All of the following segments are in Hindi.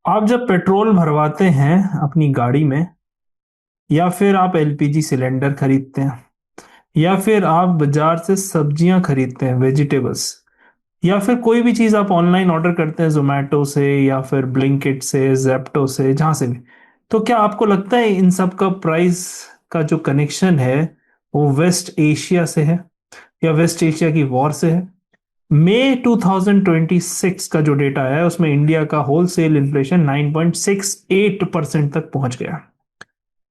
आप जब पेट्रोल भरवाते हैं अपनी गाड़ी में, या फिर आप एलपीजी सिलेंडर खरीदते हैं, या फिर आप बाजार से सब्जियां खरीदते हैं, वेजिटेबल्स, या फिर कोई भी चीज आप ऑनलाइन ऑर्डर करते हैं जोमेटो से या फिर ब्लिंकिट से, जेप्टो से, जहां से भी, तो क्या आपको लगता है इन सब का प्राइस का जो कनेक्शन है वो वेस्ट एशिया से है या वेस्ट एशिया की वॉर से है? मई 2026 का जो डेटा है उसमें इंडिया का होलसेल इन्फ्लेशन 9.68% तक पहुंच गया।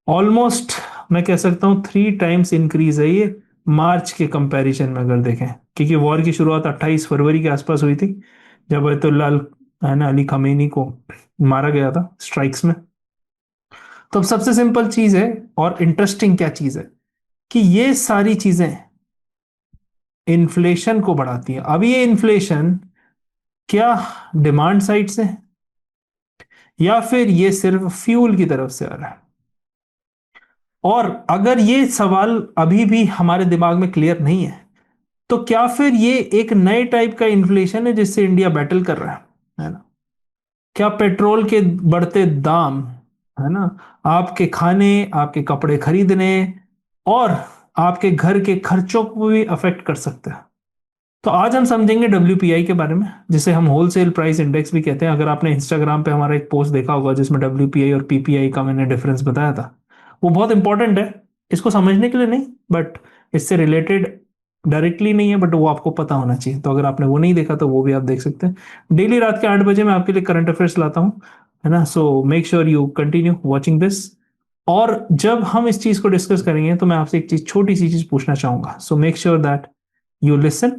ऑलमोस्ट मैं कह सकता हूँ 3 टाइम्स इंक्रीज है ये मार्च के कंपैरिजन में अगर देखें, क्योंकि वॉर की शुरुआत 28 फरवरी के आसपास हुई थी, जब अयतुल्ला है ना अली खमेनी को मारा गया था स्ट्राइक्स में। तो अब सबसे सिंपल चीज है और इंटरेस्टिंग क्या चीज है कि ये सारी चीजें इन्फ्लेशन को बढ़ाती हैं। अब ये इन्फ्लेशन क्या डिमांड साइड से है या फिर ये सिर्फ फ्यूल की तरफ से आ रहा है? और अगर ये सवाल अभी भी हमारे दिमाग में क्लियर नहीं है, तो क्या फिर ये एक नए टाइप का इन्फ्लेशन है जिससे इंडिया बैटल कर रहा है ना? क्या पेट्रोल के बढ़ते दाम, है ना, आपके खाने, आपके कपड़े खरीदने और आपके घर के खर्चों को भी अफेक्ट कर सकते हैं? तो आज हम समझेंगे डब्ल्यूपीआई के बारे में, जिसे हम होलसेल प्राइस इंडेक्स भी कहते हैं। अगर आपने इंस्टाग्राम पे हमारा एक पोस्ट देखा होगा जिसमें डब्ल्यूपीआई और पीपीआई का मैंने डिफरेंस बताया था, वो बहुत इंपॉर्टेंट है इसको समझने के लिए, नहीं बट इससे रिलेटेड डायरेक्टली नहीं है, बट वो आपको पता होना चाहिए। तो अगर आपने वो नहीं देखा तो वो भी आप देख सकते हैं। डेली रात के 8 बजे मैं आपके लिए करंट अफेयर्स लाता हूँ, है ना। So make sure you continue watching this. और जब हम इस चीज को डिस्कस करेंगे तो मैं आपसे एक चीज, छोटी सी चीज पूछना चाहूंगा। So make sure that you listen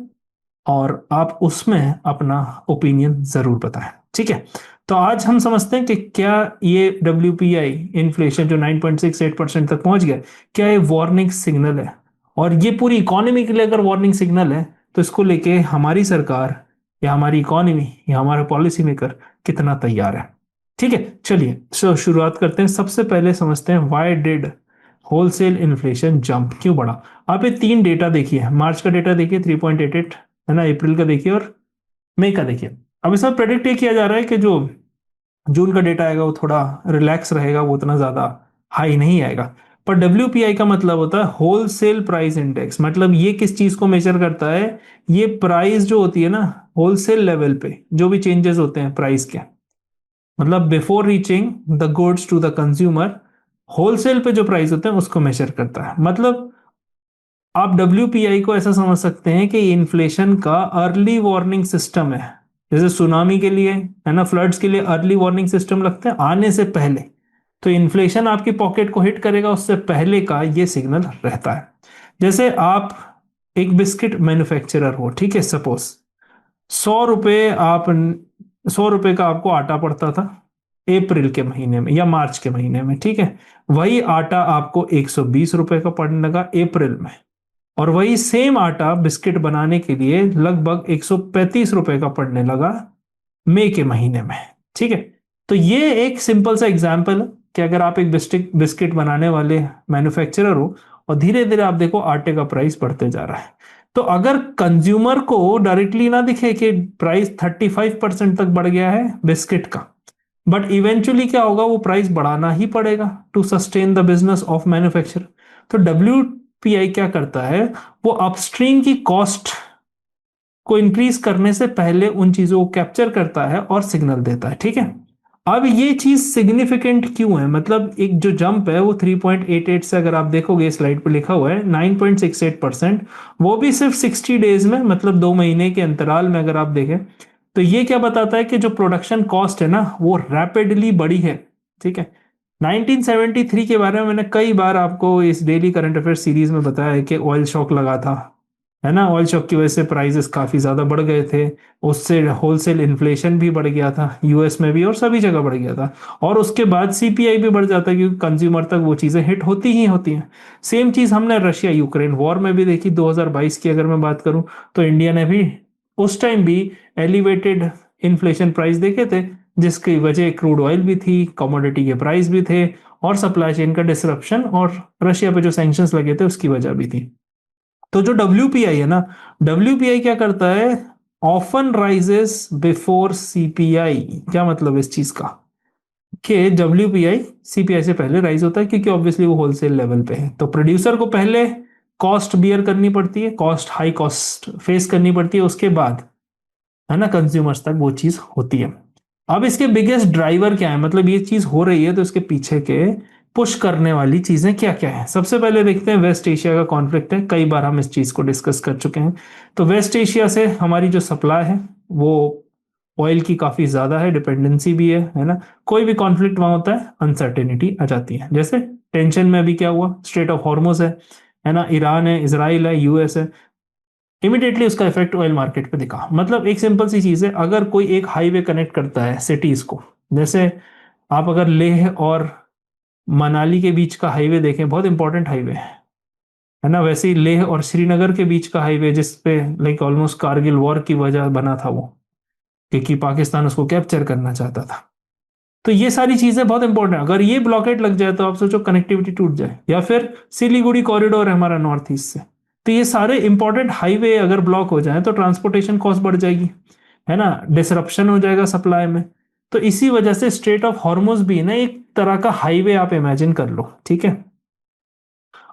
और आप उसमें अपना ओपिनियन जरूर बताएं, ठीक है। तो आज हम समझते हैं कि क्या ये डब्ल्यूपीआई इन्फ्लेशन जो 9.68% तक पहुंच गया, क्या ये वार्निंग सिग्नल है? और ये पूरी इकोनॉमी के लिए अगर वार्निंग सिग्नल है, तो इसको लेके हमारी सरकार या हमारी इकोनॉमी या हमारे पॉलिसी मेकर कितना तैयार है? ठीक है, चलिए शुरुआत करते हैं। सबसे पहले समझते हैं why did wholesale inflation jump, क्यों बढ़ा। आप ये 3 डेटा देखिए, मार्च का डेटा देखिए 3.88, है ना, अप्रैल का देखिए और मई का देखिए। अब इसमें प्रेडिक्ट ये किया जा रहा है कि जो जून का डेटा आएगा वो थोड़ा रिलैक्स रहेगा, वो उतना ज्यादा हाई नहीं आएगा। पर डब्ल्यूपीआई का मतलब होता है होलसेल प्राइस इंडेक्स। मतलब ये किस चीज को मेजर करता है? ये प्राइस जो होती है ना, होलसेल लेवल पे जो भी चेंजेस होते हैं प्राइस के, मतलब before reaching the goods to the consumer, wholesale पे जो प्राइस होते हैं उसको मेजर करता है। मतलब आप डब्ल्यूपीआई को ऐसा समझ सकते हैं कि इन्फ्लेशन का अर्ली वार्निंग सिस्टम है। जैसे सुनामी के लिए, है ना, फ्लड्स के लिए अर्ली वार्निंग सिस्टम लगते हैं आने से पहले, तो इन्फ्लेशन आपकी पॉकेट को हिट करेगा उससे पहले का ये सिग्नल रहता है। जैसे आप एक बिस्किट मैन्युफैक्चरर हो, ठीक है, सपोज 100 रुपए आप 100 रुपए का आपको आटा पड़ता था अप्रैल के महीने में या मार्च के महीने में, ठीक है। वही आटा आपको 120 रुपए का पड़ने लगा अप्रैल में, और वही सेम आटा बिस्किट बनाने के लिए लगभग 135 रुपए का पड़ने लगा मई के महीने में, ठीक है। तो ये एक सिंपल सा एग्जाम्पल है कि अगर आप एक बिस्किट बिस्किट बनाने वाले मैन्युफैक्चरर हो और धीरे धीरे आप देखो आटे का प्राइस बढ़ते जा रहा है, तो अगर कंज्यूमर को डायरेक्टली ना दिखे कि प्राइस 35% तक बढ़ गया है बिस्किट का, बट इवेंचुअली क्या होगा, वो प्राइस बढ़ाना ही पड़ेगा to sustain the business of manufacture. तो डब्ल्यूपीआई क्या करता है, वो अपस्ट्रीम की कॉस्ट को इंक्रीज करने से पहले उन चीजों को कैप्चर करता है और सिग्नल देता है, ठीक है। अब ये चीज सिग्निफिकेंट क्यों है? मतलब एक जो जंप है वो 3.88 से, अगर आप देखोगे स्लाइड पे लिखा हुआ है 9.68%, वो भी सिर्फ 60 डेज में, मतलब 2 महीने के अंतराल में अगर आप देखें, तो ये क्या बताता है कि जो प्रोडक्शन कॉस्ट है ना वो रैपिडली बढ़ी है, ठीक है। 1973 के बारे में मैंने कई बार आपको इस डेली करंट अफेयर सीरीज में बताया है कि ऑयल शॉक लगा था, है ना। ऑयल शॉक की वजह से प्राइसेस काफी ज्यादा बढ़ गए थे, उससे होलसेल इन्फ्लेशन भी बढ़ गया था, यूएस में भी और सभी जगह बढ़ गया था। और उसके बाद सीपीआई भी बढ़ जाता है क्योंकि कंज्यूमर तक वो चीजें हिट होती ही होती हैं। सेम चीज हमने रशिया यूक्रेन वॉर में भी देखी 2022 की अगर मैं बात करूं, तो इंडिया ने भी उस टाइम भी एलिवेटेड इन्फ्लेशन प्राइस देखे थे, जिसकी वजह क्रूड ऑयल भी थी, कमोडिटी के प्राइस भी थे, और सप्लाई चेन का डिसरप्शन और रशिया पे जो सैंक्शंस लगे थे उसकी वजह भी थी। तो जो डब्ल्यूपीआई है ना, डब्ल्यूपीआई क्या करता है, ऑफन राइजेस बिफोर सीपीआई। क्या मतलब इस चीज का? कि WPI CPI से पहले राइज होता है, क्योंकि ऑब्वियसली वो होलसेल लेवल पे है। तो प्रोड्यूसर को पहले कॉस्ट बियर करनी पड़ती है, हाई कॉस्ट फेस करनी पड़ती है, उसके बाद है ना कंज्यूमर्स तक वो चीज होती है। अब इसके बिगेस्ट ड्राइवर क्या है, मतलब ये चीज हो रही है तो इसके पीछे के पुश करने वाली चीजें क्या क्या है। सबसे पहले देखते हैं वेस्ट एशिया का कॉन्फ्लिक्ट है, कई बार हम इस चीज को डिस्कस कर चुके हैं। तो वेस्ट एशिया से हमारी जो सप्लाई है वो ऑयल की काफी ज्यादा है, डिपेंडेंसी भी है ना। कोई भी कॉन्फ्लिक्ट वहां होता है अनसर्टेनिटी आ जाती है, जैसे टेंशन में अभी क्या हुआ, स्ट्रेट ऑफ हॉर्मुज है ना, ईरान है, इसराइल है, US है, इमिडिएटली उसका इफेक्ट ऑयल मार्केट पे दिखा। मतलब एक सिंपल सी चीज है, अगर कोई एक हाईवे कनेक्ट करता है सिटीज को, जैसे आप अगर लेह और मनाली के बीच का हाईवे देखें, बहुत इंपॉर्टेंट हाईवे है ना, वैसे ही लेह और श्रीनगर के बीच का हाईवे जिसपे लाइक ऑलमोस्ट कारगिल वॉर की वजह बना था वो, क्योंकि पाकिस्तान उसको कैप्चर करना चाहता था। तो ये सारी चीजें बहुत इंपॉर्टेंट है, अगर ये ब्लॉकेट लग जाए तो आप सोचो कनेक्टिविटी टूट जाए। या फिर सिलीगुड़ी कॉरिडोर है हमारा नॉर्थ ईस्ट से, तो ये सारे इंपॉर्टेंट हाईवे अगर ब्लॉक हो जाए तो ट्रांसपोर्टेशन कॉस्ट बढ़ जाएगी, है ना, डिसरप्शन हो जाएगा सप्लाई में। तो इसी वजह से स्ट्रेट ऑफ हॉर्मुज भी ना एक तरह का हाईवे आप इमेजिन कर लो, ठीक है।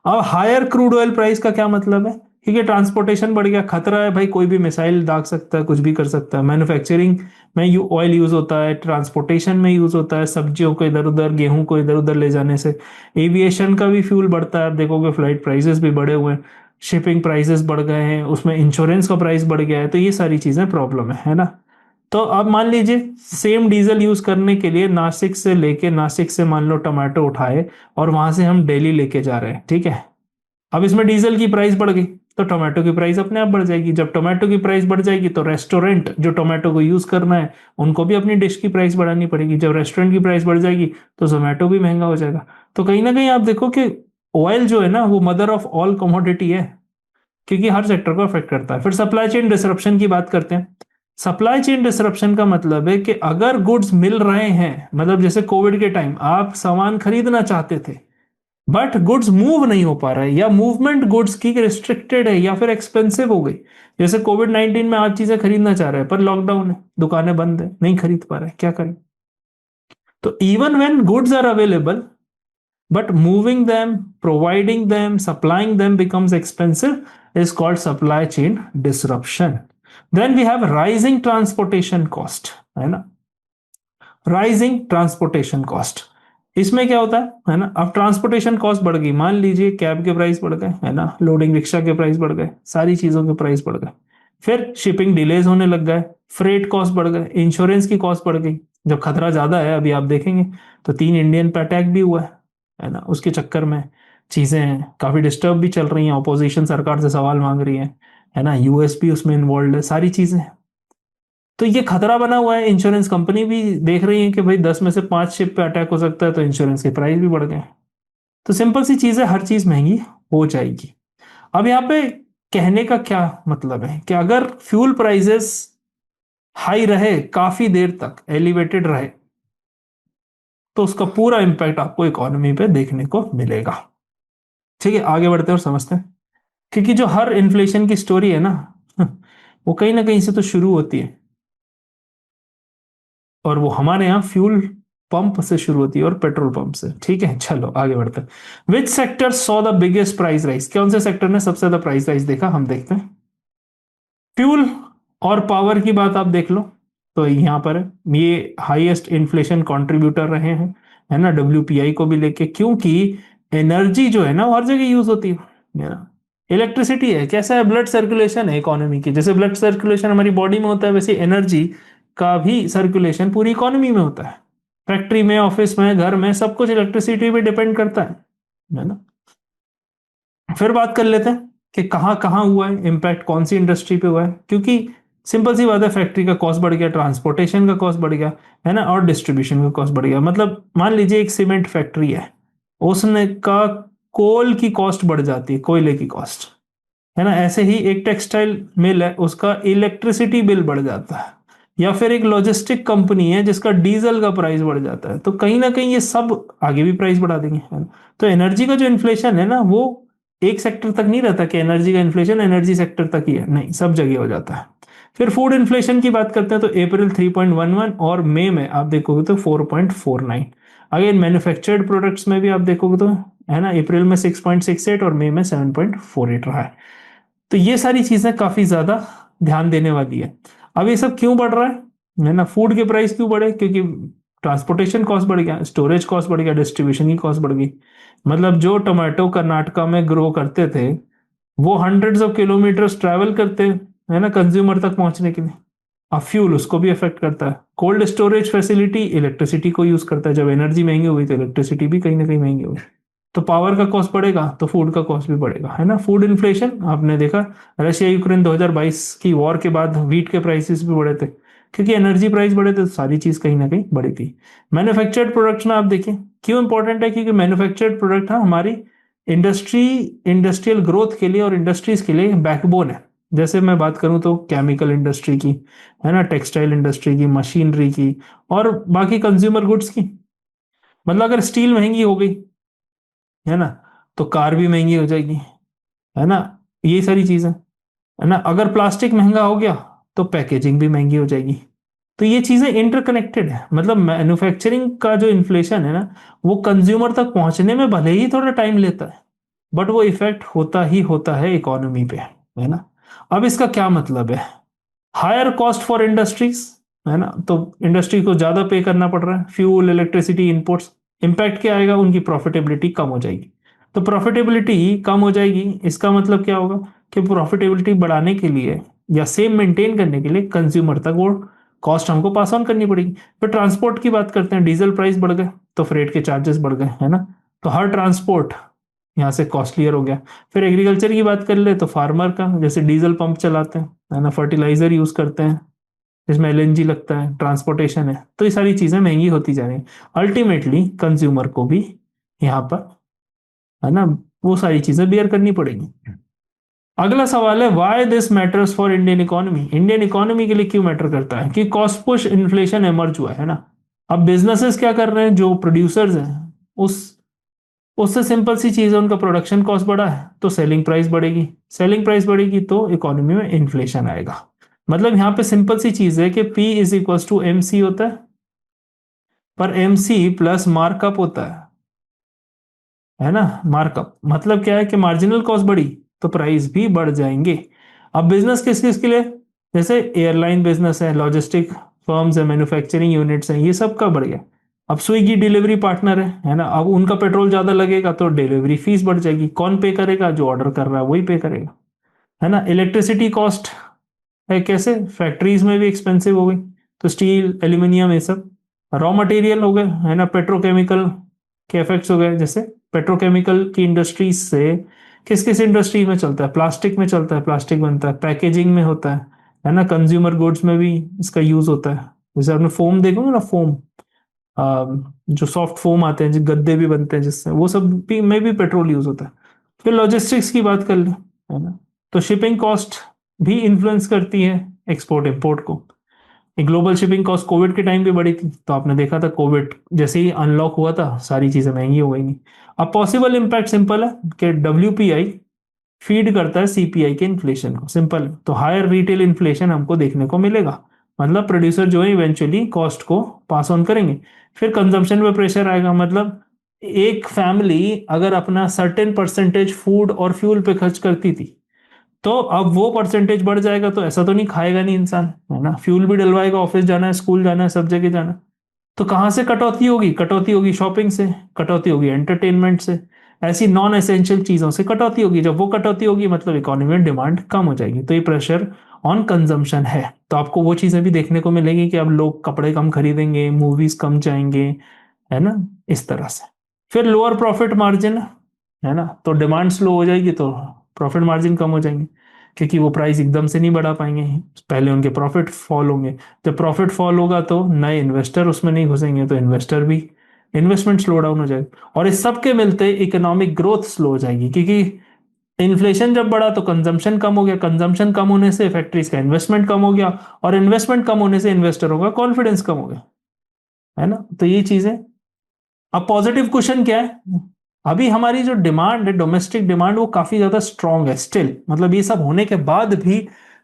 अब हायर क्रूड ऑयल प्राइस का क्या मतलब है, क्योंकि ट्रांसपोर्टेशन बढ़ गया, खतरा है भाई, कोई भी मिसाइल दाग सकता है, कुछ भी कर सकता है। मैन्युफैक्चरिंग में ऑयल यूज होता है, ट्रांसपोर्टेशन में यूज होता है, सब्जियों को इधर उधर, गेहूं को इधर उधर ले जाने से। एविएशन का भी फ्यूल बढ़ता है, आप देखोगे फ्लाइट प्राइसेस भी बढ़े हुए हैं, शिपिंग प्राइसेस बढ़ गए हैं, उसमें इंश्योरेंस का प्राइस बढ़ गया है। तो ये सारी चीजें प्रॉब्लम है ना। तो अब मान लीजिए सेम डीजल यूज करने के लिए नासिक से मान लो टमाटो उठाए और वहां से हम दिल्ली लेके जा रहे हैं, ठीक है। अब इसमें डीजल की प्राइस बढ़ गई तो टोमेटो की प्राइस अपने आप बढ़ जाएगी। जब टोमेटो की प्राइस बढ़ जाएगी तो रेस्टोरेंट जो टोमेटो को यूज करना है उनको भी अपनी डिश की प्राइस बढ़ानी पड़ेगी। जब रेस्टोरेंट की प्राइस बढ़ जाएगी तो जोमेटो भी महंगा हो जाएगा। तो कहीं ना कहीं आप देखो कि ऑयल जो है ना वो मदर ऑफ ऑल कमोडिटी है, क्योंकि हर सेक्टर को अफेक्ट करता है। फिर सप्लाई चेन डिसरप्शन की बात करते हैं। सप्लाई चेन डिसरप्शन का मतलब है कि अगर गुड्स मिल रहे हैं, मतलब जैसे कोविड के टाइम आप सामान खरीदना चाहते थे बट गुड्स मूव नहीं हो पा रहे, या मूवमेंट गुड्स की रिस्ट्रिक्टेड है या फिर एक्सपेंसिव हो गई। जैसे कोविड-19 में आप चीजें खरीदना चाह रहे हैं पर लॉकडाउन है, दुकानें बंद है, नहीं खरीद पा रहे, क्या करें। तो even when goods are available but moving them, providing them, supplying them becomes expensive is called supply chain disruption. Then we have rising transportation cost, है ना, राइजिंग ट्रांसपोर्टेशन कॉस्ट। इसमें क्या होता है ना, अब ट्रांसपोर्टेशन कॉस्ट बढ़ गई, मान लीजिए कैब के प्राइस बढ़ गए, है ना, लोडिंग रिक्शा के प्राइस बढ़ गए, सारी चीजों के प्राइस बढ़ गए। फिर शिपिंग डिलेज होने लग गए, फ्रेट कॉस्ट बढ़ गए, इंश्योरेंस की कॉस्ट बढ़ गई। जब खतरा ज्यादा है, अभी आप देखेंगे तो 3 इंडियन पे अटैक भी हुआ है ना, उसके चक्कर में चीजें काफी डिस्टर्ब भी चल रही हैं, ऑपोजिशन सरकार से सवाल मांग रही है ना, US भी उसमें इन्वॉल्व है, सारी चीजें। तो ये खतरा बना हुआ है, इंश्योरेंस कंपनी भी देख रही है कि भाई 10 में से 5 शिप पे अटैक हो सकता है, तो इंश्योरेंस के प्राइस भी बढ़ गए। तो सिंपल सी चीज है, हर चीज महंगी हो जाएगी। अब यहाँ पे कहने का क्या मतलब है कि अगर फ्यूल प्राइसेस हाई रहे, काफी देर तक एलिवेटेड रहे, तो उसका पूरा इंपैक्ट आपको इकोनॉमी पे देखने को मिलेगा। ठीक है, आगे बढ़ते हैं और समझते हैं, क्योंकि जो हर इन्फ्लेशन की स्टोरी है ना वो कहीं ना कहीं से तो शुरू होती है, और वो हमारे यहाँ फ्यूल पंप से शुरू होती है और पेट्रोल पंप से। ठीक है, चलो आगे बढ़ते हैं। Which sector saw the biggest price rise, कौन से सेक्टर ने सबसे ज्यादा प्राइस राइज देखा, हम देखते हैं। फ्यूल और पावर की बात आप देख लो, तो यहाँ पर ये हाईएस्ट इन्फ्लेशन कंट्रीब्यूटर रहे हैं, है ना, WPI को भी लेके, क्योंकि एनर्जी जो है ना वो हर जगह यूज होती है ना। इलेक्ट्रिसिटी है, कैसा है, ब्लड सर्कुलेशन है इकोनॉमी की, जैसे ब्लड सर्कुलेशन हमारी बॉडी में होता है वैसे एनर्जी का भी सर्कुलेशन पूरी इकोनॉमी में होता है। फैक्ट्री में, ऑफिस में, घर में, सब कुछ इलेक्ट्रिसिटी पे डिपेंड करता है ना। फिर बात कर लेते हैं कि कहाँ कहाँ हुआ है इम्पैक्ट, कौन सी इंडस्ट्री पे हुआ है, क्योंकि सिंपल सी बात है, फैक्ट्री का कॉस्ट बढ़ गया, ट्रांसपोर्टेशन का कॉस्ट बढ़ गया, है ना, और डिस्ट्रीब्यूशन का कॉस्ट बढ़ गया। मतलब मान लीजिए एक सीमेंट फैक्ट्री है, उसने का कोल की कॉस्ट बढ़ जाती है, कोयले की कॉस्ट, है ना। ऐसे ही एक टेक्सटाइल मिल है, उसका इलेक्ट्रिसिटी बिल बढ़ जाता है। या फिर एक लॉजिस्टिक कंपनी है जिसका डीजल का प्राइस बढ़ जाता है, तो कहीं ना कहीं ये सब आगे भी प्राइस बढ़ा देंगे, है ना। तो एनर्जी का जो इन्फ्लेशन है ना वो एक सेक्टर तक नहीं रहता कि एनर्जी का इन्फ्लेशन एनर्जी सेक्टर तक ही है, नहीं, सब जगह हो जाता है। फिर फूड इन्फ्लेशन की बात करते हैं तो अप्रैल 3.11 और मई में आप देखोगे तो 4.49। अगेन मैन्युफैक्चर्ड प्रोडक्ट्स में भी आप देखोगे तो है ना, अप्रैल में 6.68 और मई में 7.48 रहा है। तो ये सारी चीजें काफी ज्यादा ध्यान देने वाली है। अब ये सब क्यों बढ़ रहा है ना, फूड के प्राइस क्यों बढ़े, क्योंकि ट्रांसपोर्टेशन कॉस्ट बढ़ गया, स्टोरेज कॉस्ट बढ़ गया, डिस्ट्रीब्यूशन की कॉस्ट बढ़ गई। मतलब जो टोमेटो कर्नाटका में ग्रो करते थे वो हंड्रेड्स ऑफ किलोमीटर्स ट्रैवल करते हैं, है ना, कंज्यूमर तक पहुंचने के लिए। अब फ्यूल उसको भी अफेक्ट करता है, कोल्ड स्टोरेज फैसिलिटी इलेक्ट्रिसिटी को यूज करता है, जब एनर्जी महंगी हुई तो इलेक्ट्रिसिटी भी कहीं ना कहीं महंगी हुई, तो पावर का कॉस्ट बढ़ेगा तो फूड का कॉस्ट भी बढ़ेगा, है ना। फूड इन्फ्लेशन आपने देखा, रशिया यूक्रेन 2022 की वॉर के बाद वीट के प्राइसेस भी बढ़े थे, क्योंकि एनर्जी प्राइस बढ़े थे तो सारी चीज कहीं ना कहीं बढ़ी थी। मैन्युफैक्चर्ड प्रोडक्ट्स में आप देखिए क्यों इंपॉर्टेंट है, क्योंकि मैन्युफैक्चर्ड प्रोडक्ट हमारी इंडस्ट्री, इंडस्ट्रियल ग्रोथ के लिए और इंडस्ट्रीज के लिए बैकबोन है। जैसे मैं बात करूं तो केमिकल इंडस्ट्री की, है ना, टेक्सटाइल इंडस्ट्री की, मशीनरी की, और बाकी कंज्यूमर गुड्स की। मतलब अगर स्टील महंगी हो गई, है ना, तो कार भी महंगी हो जाएगी, है ना, ये सारी चीजें, है ना। अगर प्लास्टिक महंगा हो गया तो पैकेजिंग भी महंगी हो जाएगी। तो ये चीजें इंटरकनेक्टेड है। मतलब मैन्युफैक्चरिंग का जो इन्फ्लेशन है ना, वो कंज्यूमर तक पहुंचने में भले ही थोड़ा टाइम लेता है, बट वो इफेक्ट होता ही होता है इकोनॉमी पे, है ना। अब इसका क्या मतलब है, हायर कॉस्ट फॉर इंडस्ट्रीज, है ना, तो इंडस्ट्री को ज्यादा पे करना पड़ रहा है, फ्यूल, इलेक्ट्रिसिटी, इनपुट्स। इम्पैक्ट क्या आएगा, उनकी प्रॉफिटेबिलिटी कम हो जाएगी। तो प्रॉफिटेबिलिटी कम हो जाएगी, इसका मतलब क्या होगा कि प्रॉफिटेबिलिटी बढ़ाने के लिए या सेम मेंटेन करने के लिए कंज्यूमर तक वो कॉस्ट हमको पास ऑन करनी पड़ेगी। फिर ट्रांसपोर्ट की बात करते हैं, डीजल प्राइस बढ़ गए तो फ्रेट के चार्जेस बढ़ गए, है ना। तो हर ट्रांसपोर्ट यहाँ से कॉस्टलियर हो गया। फिर एग्रीकल्चर की बात कर ले तो फार्मर का, जैसे डीजल पंप चलाते हैं, है ना, फर्टिलाइजर यूज करते हैं जिसमें एलएनजी लगता है, ट्रांसपोर्टेशन है, तो ये सारी चीजें महंगी होती जा रही हैं। अल्टीमेटली कंज्यूमर को भी यहाँ पर, है ना, वो सारी चीजें बियर करनी पड़ेंगी। अगला सवाल है, why this matters for Indian economy. Indian economy के लिए क्यों मैटर करता है, कि कॉस्ट पुश इन्फ्लेशन एमर्ज हुआ है ना। अब बिजनेसेस क्या कर रहे हैं, जो प्रोड्यूसर्स हैं, उस उससे सिंपल सी चीज है, उनका प्रोडक्शन कॉस्ट बढ़ा है तो सेलिंग प्राइस बढ़ेगी, सेलिंग प्राइस बढ़ेगी तो इकोनॉमी में इन्फ्लेशन आएगा। मतलब यहाँ पे सिंपल सी चीज है कि P is equal to M C होता है, पर एम सी प्लस मार्कअप होता है ना। मार्कअप मतलब क्या है कि मार्जिनल कॉस्ट बढ़ी तो प्राइस भी बढ़ जाएंगे। अब बिजनेस किस किस के लिए, जैसे एयरलाइन बिजनेस है, लॉजिस्टिक फर्म्स है, मैन्युफैक्चरिंग यूनिट्स हैं, ये सब का बढ़ गया। अब स्विगी डिलीवरी पार्टनर है ना, अब उनका पेट्रोल ज्यादा लगेगा तो डिलीवरी फीस बढ़ जाएगी। कौन पे करेगा, जो ऑर्डर कर रहा है वही पे करेगा, है ना। इलेक्ट्रिसिटी कॉस्ट है, कैसे, फैक्ट्रीज में भी एक्सपेंसिव हो गई, तो स्टील, एल्यूमिनियम, ये सब रॉ मटेरियल हो गए, है ना। पेट्रोकेमिकल के इफेक्ट्स हो गए, जैसे पेट्रोकेमिकल की इंडस्ट्रीज से किस किस इंडस्ट्री में चलता है, प्लास्टिक में चलता है, प्लास्टिक बनता है, पैकेजिंग में होता है ना, कंज्यूमर गुड्स में भी इसका यूज होता है। जैसे आपने फोम देखोगे ना, फोम, जो सॉफ्ट फोम आते हैं, जो गद्दे भी बनते हैं जिससे, वो सब भी में भी पेट्रोल यूज होता है। फिर लॉजिस्टिक्स की बात कर ले, है ना, तो शिपिंग कॉस्ट भी इन्फ्लुएंस करती है एक्सपोर्ट इंपोर्ट को। ग्लोबल शिपिंग कॉस्ट कोविड के टाइम पे बढ़ी थी, तो आपने देखा था कोविड जैसे ही अनलॉक हुआ था सारी चीजें महंगी हो गई। अब पॉसिबल इम्पैक्ट सिंपल है कि डब्ल्यूपीआई फीड करता है सीपीआई के इन्फ्लेशन को, सिंपल है। तो हायर रिटेल इन्फ्लेशन हमको देखने को मिलेगा, मतलब प्रोड्यूसर जो है इवेंचुअली कॉस्ट को पास ऑन करेंगे। फिर कंजम्पशन पे प्रेशर आएगा, मतलब एक फैमिली अगर अपना सर्टेन परसेंटेज फूड और फ्यूल पे खर्च करती थी, तो अब वो परसेंटेज बढ़ जाएगा तो ऐसा तो नहीं खाएगा नहीं इंसान, है ना, फ्यूल भी डलवाएगा, ऑफिस जाना है, स्कूल जाना है, सब जगह जाना है। तो कहाँ से कटौती होगी, कटौती होगी शॉपिंग से, कटौती होगी एंटरटेनमेंट से, ऐसी नॉन एसेंशियल चीजों से कटौती होगी। जब वो कटौती होगी मतलब इकोनॉमी में डिमांड कम हो जाएगी, तो ये प्रेशर ऑन कंजम्पशन है। तो आपको वो चीजें भी देखने को मिलेगी कि अब लोग कपड़े कम खरीदेंगे, मूवीज कम जाएंगे, है ना, इस तरह से। फिर लोअर प्रॉफिट मार्जिन, है ना, तो डिमांड स्लो हो जाएगी तो प्रॉफिट मार्जिन कम हो जाएंगे, क्योंकि वो प्राइस एकदम से नहीं बढ़ा पाएंगे, पहले उनके प्रॉफिट फॉल होंगे। जब प्रॉफिट फॉल होगा तो नए इन्वेस्टर उसमें नहीं घुसेंगे, तो इन्वेस्टर भी, इन्वेस्टमेंट स्लो डाउन हो जाएगा, और इस सब के मिलते इकोनॉमिक ग्रोथ स्लो हो जाएगी, क्योंकि इन्फ्लेशन जब बढ़ा तो कंजम्पशन कम हो गया, कंजम्पशन कम होने से फैक्ट्रीज का इन्वेस्टमेंट कम हो गया, और इन्वेस्टमेंट कम होने से इन्वेस्टरों का कॉन्फिडेंस कम हो गया, है ना। तो ये चीजें, अब पॉजिटिव क्वेश्चन क्या है, अभी हमारी जो डिमांड है, डोमेस्टिक डिमांड, वो काफी ज्यादा स्ट्रांग है स्टिल। मतलब ये सब होने के बाद भी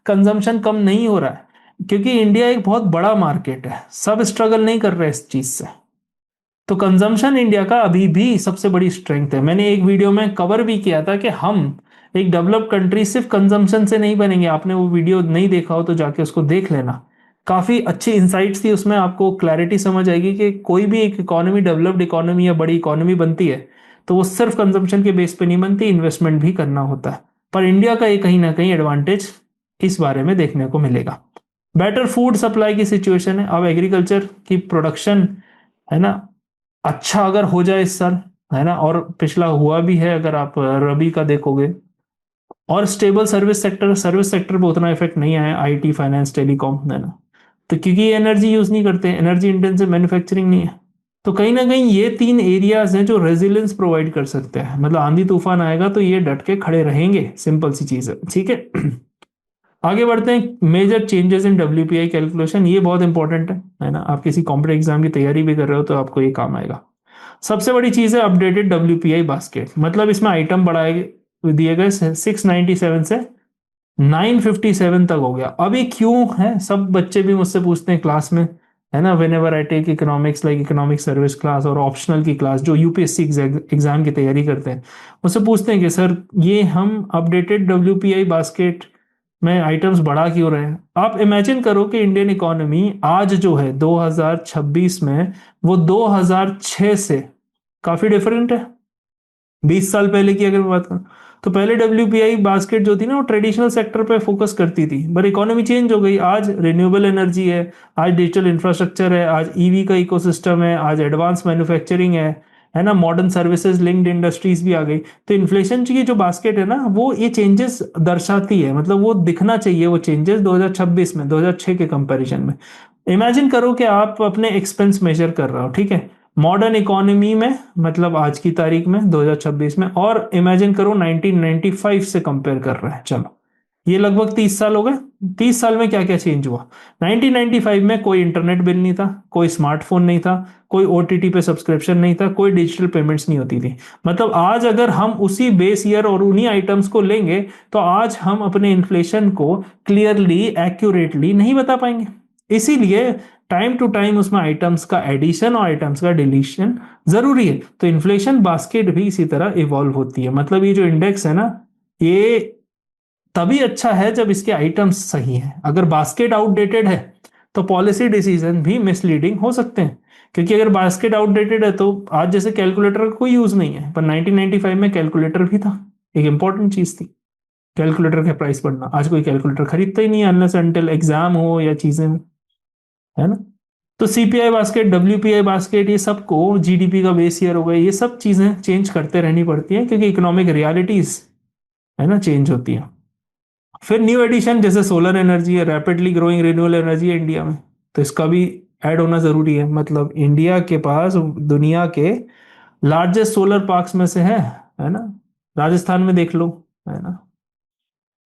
कंजम्पशन कम नहीं हो रहा है, क्योंकि इंडिया एक बहुत बड़ा मार्केट है, सब स्ट्रगल नहीं कर रहे इस चीज से, तो कंजम्पशन इंडिया का अभी भी सबसे बड़ी स्ट्रेंथ है। मैंने एक वीडियो में कवर भी किया था कि हम एक डेवलप्ड कंट्री सिर्फ कंजम्पशन से नहीं बनेंगे। आपने वो वीडियो नहीं देखा हो तो जाके उसको देख लेना। काफी अच्छी इंसाइट्स थी उसमें, आपको क्लैरिटी समझ आएगी कि कोई भी एक इकोनॉमी, डेवलप्ड इकोनॉमी या बड़ी इकोनॉमी बनती है तो वो सिर्फ कंजम्पशन के बेस पे नहीं बनती, इन्वेस्टमेंट भी करना होता है। पर इंडिया का ये कहीं ना कहीं एडवांटेज इस बारे में देखने को मिलेगा। बेटर फूड सप्लाई की सिचुएशन है। अब एग्रीकल्चर की प्रोडक्शन, है ना, अच्छा अगर हो जाए इस साल, है ना, और पिछला हुआ भी है अगर आप रबी का देखोगे। और स्टेबल सर्विस सेक्टर पे उतना इफेक्ट नहीं आया, आईटी, फाइनेंस, टेलीकॉम, है ना। तो क्योंकि ये एनर्जी यूज नहीं करते, एनर्जी इंटेंसिव मैन्युफैक्चरिंग नहीं है। तो कहीं ना कहीं ये तीन एरियाज हैं जो रेजिलियंस प्रोवाइड कर सकते हैं। मतलब आंधी तूफान आएगा तो ये डट के खड़े रहेंगे, सिंपल सी चीज है, ठीक है। आगे बढ़ते हैं। Major changes in WPI calculation, ये बहुत इंपॉर्टेंट है ना। आप किसी कॉम्पिटेटिव एग्जाम की तैयारी भी कर रहे हो तो आपको ये काम आएगा। सबसे बड़ी चीज है अपडेटेड डब्ल्यूपीआई बास्केट। मतलब इसमें आइटम बढ़ाए दिए गए 697 से 957 तक हो गया। अब ये क्यों है, सब बच्चे भी मुझसे पूछते हैं क्लास में, है ना। Whenever I take economics, like economic service class और ऑप्शनल की क्लास, जो यूपीएससी एग्जाम की तैयारी करते हैं, मुझसे पूछते हैं कि सर ये हम अपडेटेड डब्ल्यूपीआई बास्केट में आइटम्स बढ़ा क्यों रहे हैं। आप इमेजिन करो कि इंडियन इकोनॉमी आज जो है 2026 में, वो 2006 से काफी डिफरेंट है। 20 साल पहले की अगर मैं बात करूं तो पहले डब्ल्यूपीआई बास्केट जो थी ना वो ट्रेडिशनल सेक्टर पे फोकस करती थी, पर इकोनॉमी चेंज हो गई। आज रिन्यूएबल एनर्जी है, आज डिजिटल इंफ्रास्ट्रक्चर है, आज ईवी का इकोसिस्टम है, आज एडवांस मैन्युफैक्चरिंग है ना, मॉडर्न सर्विसेज लिंक्ड इंडस्ट्रीज भी आ गई। तो इन्फ्लेशन की जो बास्केट है ना वो ये चेंजेस दर्शाती है, मतलब वो दिखना चाहिए वो चेंजेस 2026 में 2006 के कंपैरिजन में। इमेजिन करो कि आप अपने एक्सपेंस मेजर कर रहे हो, ठीक है, मॉडर्न इकोनॉमी में, मतलब आज की तारीख में 2026 में, और इमेजिन करो 1995 से कंपेयर कर रहे हैं। चलो ये लगभग 30 साल हो गए। 30 साल में क्या क्या चेंज हुआ। 1995 में कोई इंटरनेट बिल नहीं था, कोई स्मार्टफोन नहीं था, कोई ओटीटी पे सब्सक्रिप्शन नहीं था, कोई डिजिटल पेमेंट्स नहीं होती थी। मतलब आज अगर हम उसी बेस ईयर और उन्हीं आइटम्स को लेंगे तो आज हम अपने इन्फ्लेशन को क्लियरली, एक्यूरेटली नहीं बता पाएंगे। इसीलिए टाइम टू टाइम उसमें आइटम्स का एडिशन और आइटम्स का डिलीशन जरूरी है। तो इन्फ्लेशन बास्केट भी इसी तरह इवॉल्व होती है। मतलब ये जो इंडेक्स है ना, ये तभी अच्छा है जब इसके आइटम्स सही हैं। अगर बास्केट आउटडेटेड है तो पॉलिसी डिसीजन भी मिसलीडिंग हो सकते हैं। क्योंकि अगर बास्केट आउटडेटेड है तो आज जैसे कैलकुलेटर का कोई यूज नहीं है, पर 1995 में कैलकुलेटर भी था, एक इंपॉर्टेंट चीज थी कैलकुलेटर का प्राइस बढ़ना। आज कोई कैलकुलेटर खरीदता ही नहीं है अनलेस अनटिल एग्जाम हो या चीजें हो, है ना। तो सीपीआई बास्केट, डब्ल्यूपीआई बास्केट, ये सबको जीडीपी का बेस ईयर हो गया, ये सब चीजें चेंज करते रहनी पड़ती हैं क्योंकि इकोनॉमिक रियलिटीज, है ना, चेंज होती है। फिर न्यू एडिशन जैसे सोलर एनर्जी है, रैपिडली ग्रोइंग रिन्यूएबल एनर्जी है इंडिया में, तो इसका भी ऐड होना जरूरी है। मतलब इंडिया के पास दुनिया के लार्जेस्ट सोलर पार्क्स में से है ना। राजस्थान में देख लो, है ना,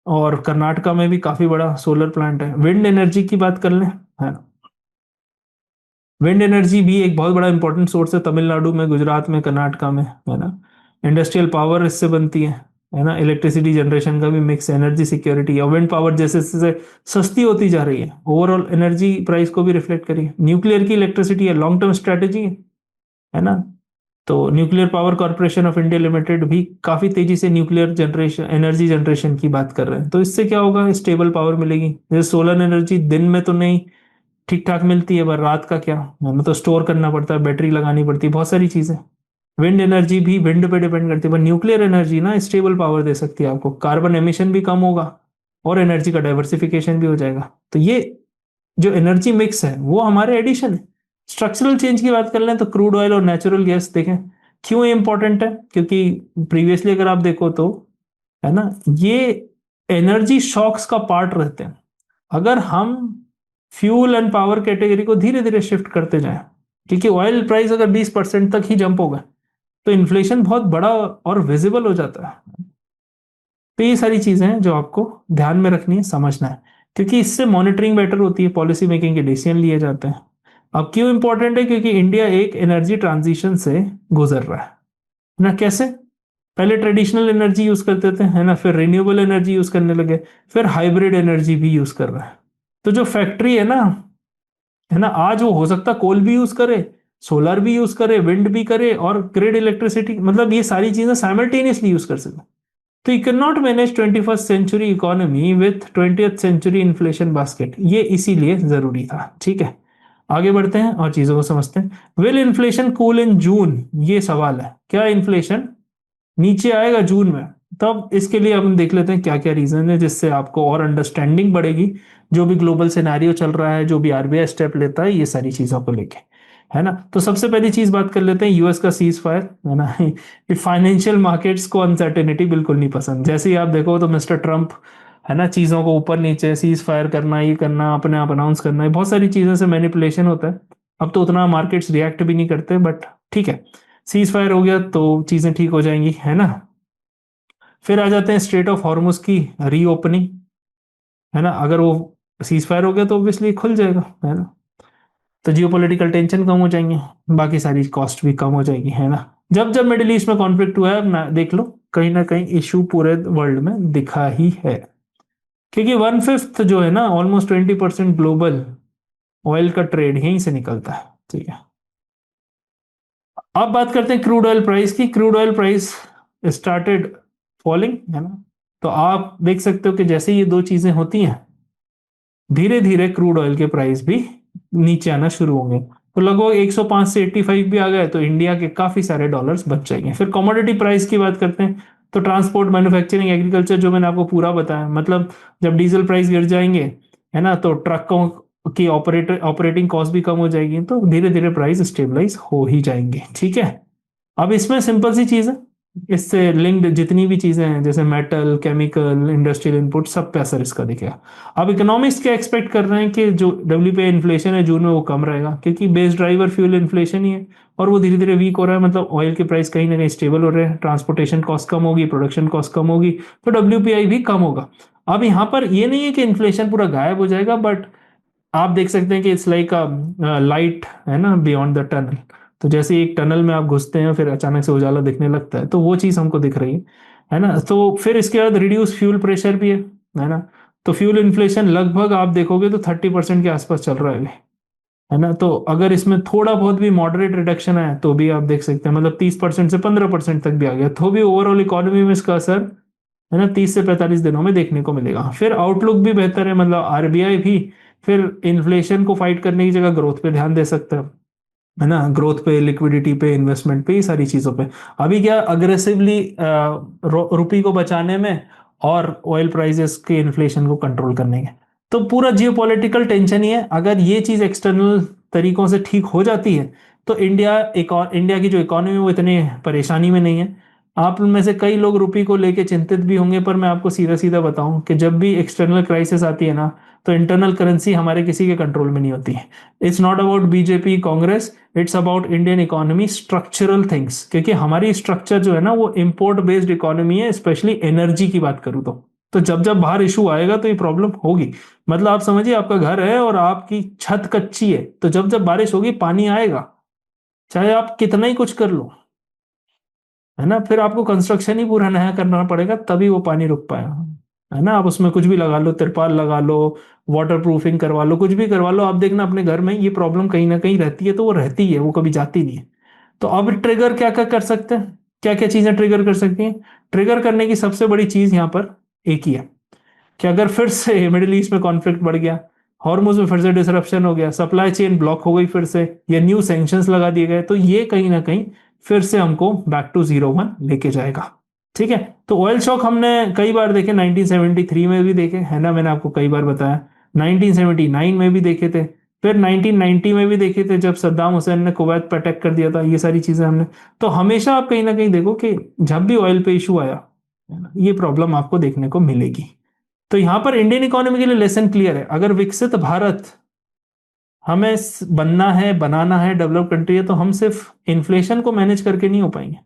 और कर्नाटका में भी काफी बड़ा सोलर प्लांट है। विंड एनर्जी की बात कर लें, है ना, विंड एनर्जी भी एक बहुत बड़ा इंपॉर्टेंट सोर्स है तमिलनाडु में, गुजरात में, कर्नाटका में, है ना। इंडस्ट्रियल पावर इससे बनती है ना। इलेक्ट्रिसिटी जनरेशन का भी मिक्स, एनर्जी सिक्योरिटी और विंड पावर जैसे जैसे सस्ती होती जा रही है ओवरऑल एनर्जी प्राइस को भी रिफ्लेक्ट करिए। न्यूक्लियर की इलेक्ट्रिसिटी है, लॉन्ग टर्म स्ट्रेटेजी है ना। तो nuclear power corporation of India limited भी काफी तेजी से न्यूक्लियर जनरेशन, एनर्जी जनरेशन की बात कर रहे हैं। तो इससे क्या होगा, स्टेबल पावर मिलेगी। जैसे सोलर एनर्जी दिन में तो नहीं ठीक ठाक मिलती है, पर रात का क्या, हमें तो स्टोर करना पड़ता है, बैटरी लगानी पड़ती है, बहुत सारी चीजें। विंड एनर्जी भी विंड पे डिपेंड करती है, पर न्यूक्लियर एनर्जी ना स्टेबल पावर दे सकती है आपको, कार्बन एमिशन भी कम होगा और एनर्जी का डाइवर्सिफिकेशन भी हो जाएगा। तो ये जो एनर्जी मिक्स है वो हमारे एडिशन है। स्ट्रक्चरल चेंज की बात कर लें तो क्रूड ऑयल और नेचुरल गैस देखें, क्यों इंपॉर्टेंट है, क्योंकि प्रीवियसली अगर आप देखो तो, है ना, ये एनर्जी शॉक्स का पार्ट रहते हैं। अगर हम फ्यूल एंड पावर कैटेगरी को धीरे धीरे शिफ्ट करते जाएं, क्योंकि ऑयल प्राइस अगर 20% तक ही जंप होगा तो इन्फ्लेशन बहुत बड़ा और विजिबल हो जाता है। तो ये सारी चीजें हैं जो आपको ध्यान में रखनी है, समझना है, क्योंकि इससे मॉनिटरिंग बेटर होती है, पॉलिसी मेकिंग के डिसीजन लिए जाते हैं। अब क्यों इंपॉर्टेंट है, क्योंकि इंडिया एक एनर्जी ट्रांजिशन से गुजर रहा है ना। कैसे, पहले ट्रेडिशनल एनर्जी यूज करते थे, है ना, फिर रिन्यूएबल एनर्जी यूज करने लगे, फिर हाइब्रिड एनर्जी भी यूज कर रहा है। तो जो फैक्ट्री है ना, आज वो हो सकता कोल भी यूज करे, सोलर भी यूज करे, विंड भी करे, और ग्रिड इलेक्ट्रिसिटी, मतलब ये सारी चीजें साइमल्टेनियसली यूज कर सके। तो you can not manage 21st century economy with 20th century inflation basket, ये इसीलिए जरूरी था। ठीक है, आगे बढ़ते हैं और चीजों को समझते हैं। विल इन्फ्लेशन कूल इन जून, ये सवाल है, क्या इन्फ्लेशन नीचे आएगा जून में? तब इसके लिए हम देख लेते हैं क्या क्या रीजन है, जिससे आपको और अंडरस्टैंडिंग बढ़ेगी, जो भी ग्लोबल सिनेरियो चल रहा है, जो भी आरबीआई स्टेप लेता है, ये सारी चीजों को लेके, है ना। तो सबसे पहली चीज बात कर लेते हैं यूएस का सीज फायर, है ना। फाइनेंशियल मार्केट्स को अनसर्टेनिटी बिल्कुल नहीं पसंद। जैसे ही आप देखो तो मिस्टर ट्रम्प, है ना, चीजों को ऊपर नीचे सीज फायर करना, ये करना, अपने आप अनाउंस करना, ये बहुत सारी चीजों से मैनिपुलेशन होता है। अब तो उतना मार्केट्स रिएक्ट भी नहीं करते, बट ठीक है, सीज फायर हो गया तो चीजें ठीक हो जाएंगी, है ना। फिर आ जाते हैं स्ट्रेट ऑफ हॉर्मुज की रीओपनिंग, है ना। अगर वो सीज फायर हो गया तो ऑब्वियसली खुल जाएगा, है ना। तो जियोपॉलिटिकल टेंशन कम हो जाएंगे, बाकी सारी कॉस्ट भी कम हो जाएगी, है ना। जब जब मिडिल ईस्ट में कॉन्फ्लिक्ट हुआ है ना, देख लो कहीं ना कहीं इशू पूरे वर्ल्ड में दिखा ही है, क्योंकि 1/5 जो है ना, ऑलमोस्ट 20% ग्लोबल ऑयल का ट्रेड यहीं से निकलता है। ठीक है, अब बात करते हैं क्रूड ऑयल प्राइस की। Crude oil price started falling, है ना। तो आप देख सकते हो कि जैसे ये दो चीजें होती हैं, धीरे धीरे क्रूड ऑयल के प्राइस भी नीचे आना शुरू होंगे। तो लगभग 105 से 85 भी आ गए तो इंडिया के काफी सारे डॉलर्स बच जाएंगे। फिर कमोडिटी प्राइस की बात करते हैं, तो ट्रांसपोर्ट, मैन्युफैक्चरिंग, एग्रीकल्चर, जो मैंने आपको पूरा बताया, मतलब जब डीजल प्राइस गिर जाएंगे, है ना, तो ट्रकों की ऑपरेटिंग कॉस्ट भी कम हो जाएगी, तो धीरे धीरे प्राइस स्टेबलाइज हो ही जाएंगे। ठीक है, अब इसमें सिंपल सी चीज है, इससे लिंक्ड जितनी भी चीजें हैं, जैसे मेटल, केमिकल, इंडस्ट्रियल इनपुट, सब पे असर इसका दिखेगा। अब इकोनॉमिक्स क्या एक्सपेक्ट कर रहे हैं कि जो डब्ल्यूपीआई इन्फ्लेशन है जून में वो कम रहेगा, क्योंकि बेस ड्राइवर फ्यूल इन्फ्लेशन ही है, और वो धीरे धीरे वीक हो रहा है, मतलब ऑयल के प्राइस कहीं ना कहीं स्टेबल हो रहे हैं, ट्रांसपोर्टेशन कॉस्ट कम होगी, प्रोडक्शन कॉस्ट कम होगी, तो डब्ल्यूपीआई भी कम होगा। अब यहाँ पर ये नहीं है कि इन्फ्लेशन पूरा गायब हो जाएगा, बट आप देख सकते हैं कि इट्स लाइक अ लाइट, है ना, बियॉन्ड द टनल। तो जैसे एक टनल में आप घुसते हैं, फिर अचानक से उजाला दिखने लगता है, तो वो चीज हमको दिख रही है ना। तो फिर इसके बाद रिड्यूस फ्यूल प्रेशर भी है ना। तो फ्यूल इन्फ्लेशन लगभग आप देखोगे तो 30% के आसपास चल रहा है अभी, है ना। तो अगर इसमें थोड़ा बहुत भी मॉडरेट रिडक्शन है तो भी आप देख सकते हैं, मतलब 30% से 15% तक भी आ गया, तो भी ओवरऑल इकोनॉमी में इसका असर, है ना, 30 से 45 दिनों में देखने को मिलेगा। फिर आउटलुक भी बेहतर है, मतलब आरबीआई भी फिर इन्फ्लेशन को फाइट करने की जगह ग्रोथ पे ध्यान दे सकता है ना। ग्रोथ पे, लिक्विडिटी पे, इन्वेस्टमेंट पे, ये सारी चीजों पे। अभी क्या अग्रेसिवली रुपी को बचाने में और ऑयल प्राइसेस के इन्फ्लेशन को कंट्रोल करने के, तो पूरा जियोपॉलिटिकल टेंशन ही है। अगर ये चीज एक्सटर्नल तरीकों से ठीक हो जाती है तो इंडिया की जो इकोनॉमी वो इतने परेशानी में नहीं है। आप में से कई लोग रुपी को लेके चिंतित भी होंगे, पर मैं आपको सीधा सीधा बताऊं कि जब भी एक्सटर्नल क्राइसिस आती है ना, तो इंटरनल करेंसी हमारे किसी के कंट्रोल में नहीं होती है। It's not about BJP Congress, it's about Indian economy, structural things, क्योंकि हमारी स्ट्रक्चर जो है ना वो इंपोर्ट बेस्ड इकोनॉमी है, स्पेशली एनर्जी की बात करूँ तो जब जब बाहर इशू आएगा तो ये प्रॉब्लम होगी। मतलब आप समझिए, आपका घर है और आपकी छत कच्ची है, तो जब जब बारिश होगी पानी आएगा, चाहे आप कितना ही कुछ कर लो, है ना। फिर आपको कंस्ट्रक्शन ही पूरा नया करना पड़ेगा, तभी वो पानी रुक पाएगा, है ना। आप उसमें कुछ भी लगा लो, तिरपाल लगा लो, वाटर प्रूफिंग करवा लो, कुछ भी करवा लो, आप देखना अपने घर में ये प्रॉब्लम कहीं ना कहीं रहती है, तो वो रहती है, वो कभी जाती नहीं है। तो अब ट्रिगर क्या क्या कर सकते हैं, क्या क्या चीजें ट्रिगर कर सकती हैं? ट्रिगर करने की सबसे बड़ी चीज यहाँ पर एक ही है, कि अगर फिर से मिडिल ईस्ट में कॉन्फ्लिक्ट बढ़ गया, हॉर्मुज में फिर से डिसरप्शन हो गया, सप्लाई चेन ब्लॉक हो गई फिर से, या न्यू सैंक्शंस लगा दिए गए, तो ये कहीं ना कहीं फिर से हमको बैक टू 01 लेके जाएगा। ठीक है, तो ऑयल शॉक हमने कई बार देखे, 1973 में भी देखे, है ना, मैंने आपको कई बार बताया, 1979 में भी देखे थे, फिर 1990 में भी देखे थे जब सद्दाम हुसैन ने कुवैत पर अटैक कर दिया था, ये सारी चीजें हमने। तो हमेशा आप कहीं ना कहीं देखो कि जब भी ऑयल पे इशू आया, है ना, ये प्रॉब्लम आपको देखने को मिलेगी। तो यहां पर इंडियन इकोनॉमी के लिए लेसन क्लियर है, अगर विकसित भारत हमें बनना है, बनाना है, डेवलप कंट्री है, तो हम सिर्फ इन्फ्लेशन को मैनेज करके नहीं हो पाएंगे,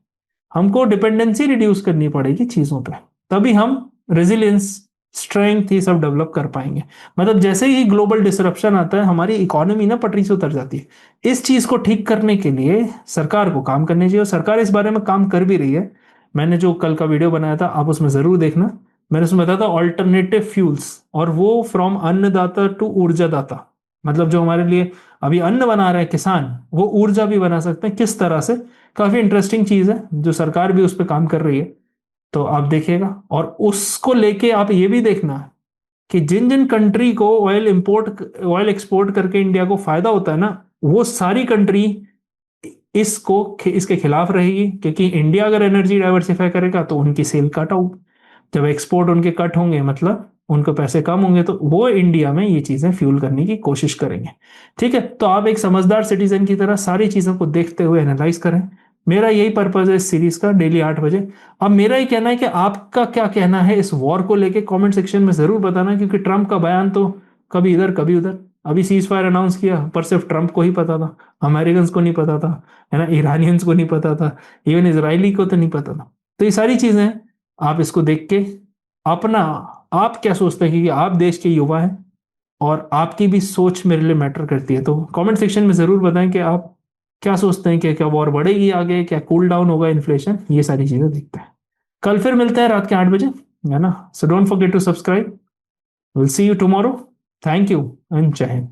हमको डिपेंडेंसी रिड्यूस करनी पड़ेगी चीजों पे, तभी हम रेजिलियंस, स्ट्रेंथ, ये सब डेवलप कर पाएंगे। मतलब जैसे ही ग्लोबल डिसरप्शन आता है हमारी इकोनॉमी ना पटरी से उतर जाती है। इस चीज को ठीक करने के लिए सरकार को काम करनी चाहिए, और सरकार इस बारे में काम कर भी रही है। मैंने जो कल का वीडियो बनाया था आप उसमें जरूर देखना, मैंने उसमें बताया था ऑल्टरनेटिव फ्यूल्स, और वो फ्रॉम अन्नदाता टू ऊर्जादाता, मतलब जो हमारे लिए अभी अन्न बना रहे हैं किसान, वो ऊर्जा भी बना सकते हैं किस तरह से। काफी इंटरेस्टिंग चीज है, जो सरकार भी उस पर काम कर रही है, तो आप देखिएगा। और उसको लेके आप ये भी देखना कि जिन जिन कंट्री को ऑयल एक्सपोर्ट करके इंडिया को फायदा होता है ना, वो सारी कंट्री इसके खिलाफ रहेगी, क्योंकि इंडिया अगर एनर्जी डाइवर्सिफाई करेगा तो उनकी सेल कट आउट, जब एक्सपोर्ट उनके कट होंगे मतलब उनको पैसे कम होंगे, तो वो इंडिया में ये चीजें फ्यूल करने की कोशिश करेंगे। ठीक है, तो आप एक समझदार सिटीजन की तरह सारी चीजों को देखते हुए एनालाइज करें। मेरा यही पर्पज है इस सीरीज का, डेली 8 बजे। अब मेरा ही कहना है कि आपका क्या कहना है इस वॉर को लेके, कमेंट सेक्शन में जरूर बताना, क्योंकि ट्रम्प का बयान तो कभी इधर कभी उधर। अभी सीज फायर अनाउंस किया, पर सिर्फ ट्रम्प को ही पता था, अमेरिकन को नहीं पता था, है ना, ईरानियंस को नहीं पता था, इवन इसराइली को तो नहीं पता था। तो ये सारी चीजें आप इसको देख के अपना, आप क्या सोचते हैं, कि आप देश के युवा हैं और आपकी भी सोच मेरे लिए मैटर करती है, तो कमेंट सेक्शन में जरूर बताएं कि आप क्या सोचते हैं, कि क्या वॉर बढ़ेगी आगे, क्या कूल डाउन होगा इन्फ्लेशन, ये सारी चीजें देखते हैं। कल फिर मिलते हैं रात के 8 बजे, है ना। So don't forget to subscribe. Will see you tomorrow. Thank you and जय हिंद।